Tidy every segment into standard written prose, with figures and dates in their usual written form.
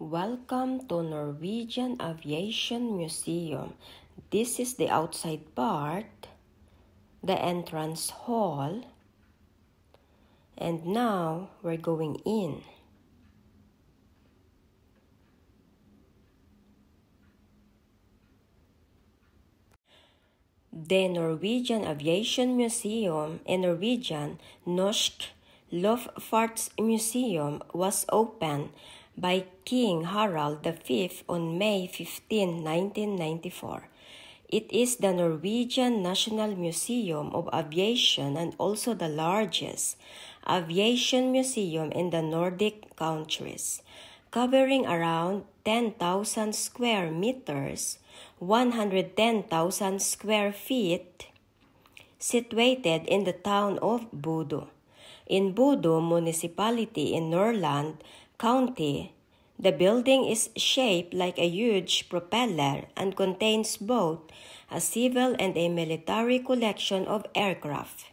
Welcome to Norwegian Aviation Museum. This is the outside part, the entrance hall, and now we're going in. The Norwegian Aviation Museum, in Norwegian, Norsk Luftfartsmuseum, was opened by King Harald V on May 15, 1994. It is the Norwegian National Museum of Aviation and also the largest aviation museum in the Nordic countries, covering around 10,000 square meters, 110,000 square feet, situated in the town of Bodø. In Bodø Municipality in Nordland County, the building is shaped like a huge propeller and contains both a civil and a military collection of aircraft.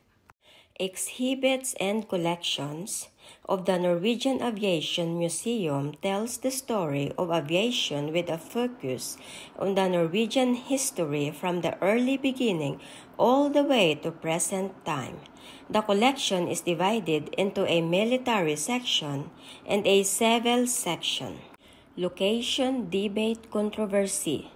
Exhibits and collections of the Norwegian Aviation Museum tells the story of aviation with a focus on the Norwegian history from the early beginning all the way to present time. The collection is divided into a military section and a civil section. Location debate controversy.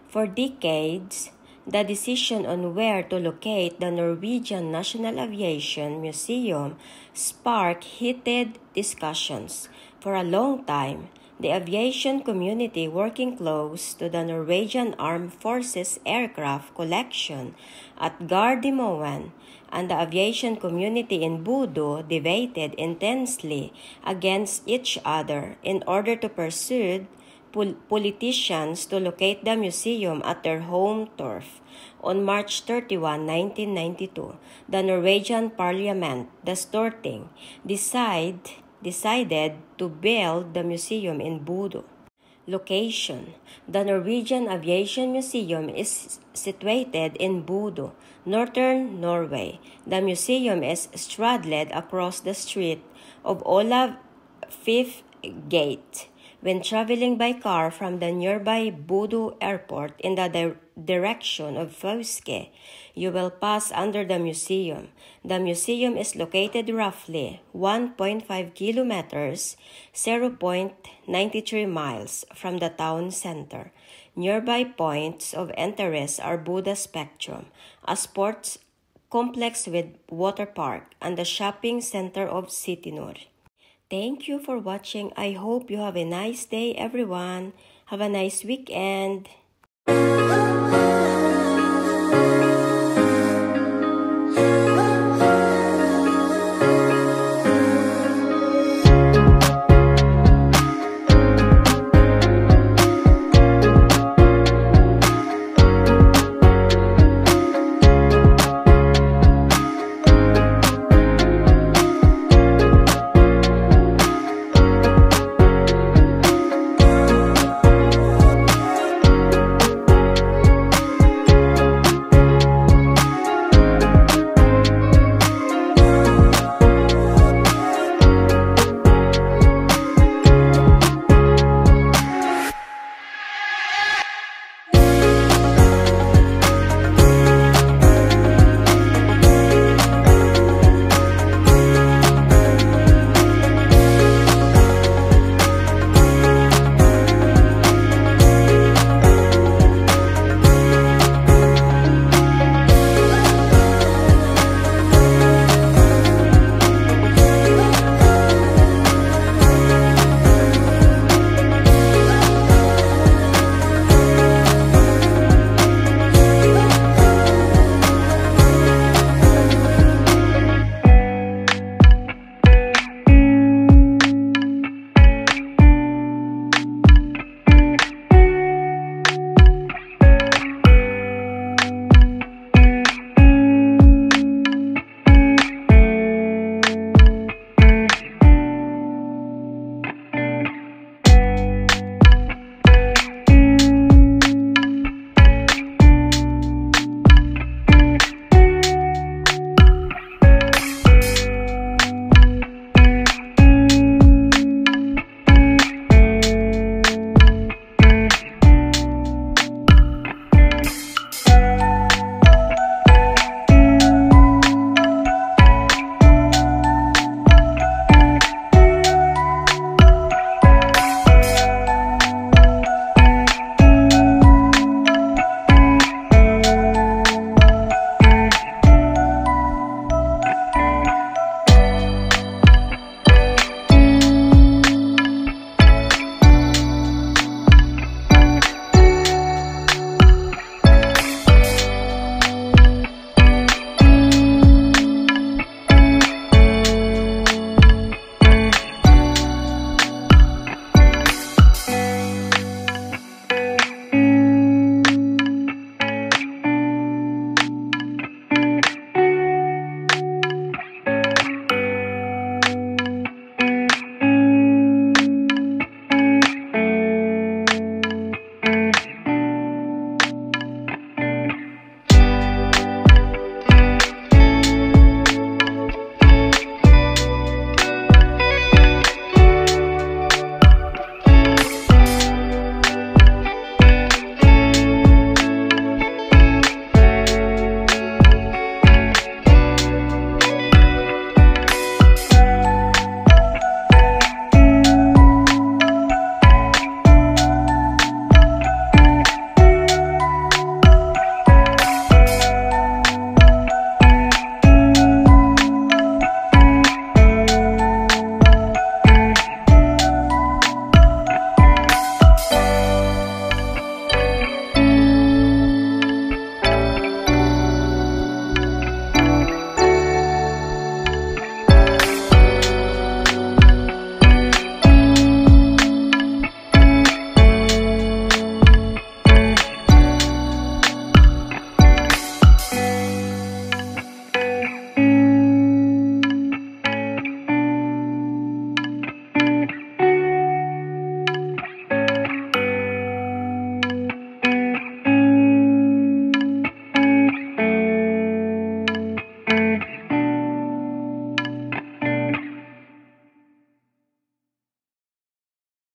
For decades, the decision on where to locate the Norwegian National Aviation Museum sparked heated discussions. For a long time, the aviation community working close to the Norwegian Armed Forces aircraft collection at Gardermoen and the aviation community in Bodø debated intensely against each other in order to persuade politicians to locate the museum at their home turf. On March 31, 1992, the Norwegian Parliament, the Storting, decided to build the museum in Bodø. Location. The Norwegian Aviation Museum is situated in Bodø, northern Norway. The museum is straddled across the street of Olav V Gate. When traveling by car from the nearby Bodø Airport in the direction of Fauske, you will pass under the museum. The museum is located roughly 1.5 kilometers, 0.93 miles from the town center. Nearby points of interest are Bodø Spectrum, a sports complex with water park, and the shopping center of City Nord. Thank you for watching. I hope you have a nice day, everyone. Have a nice weekend.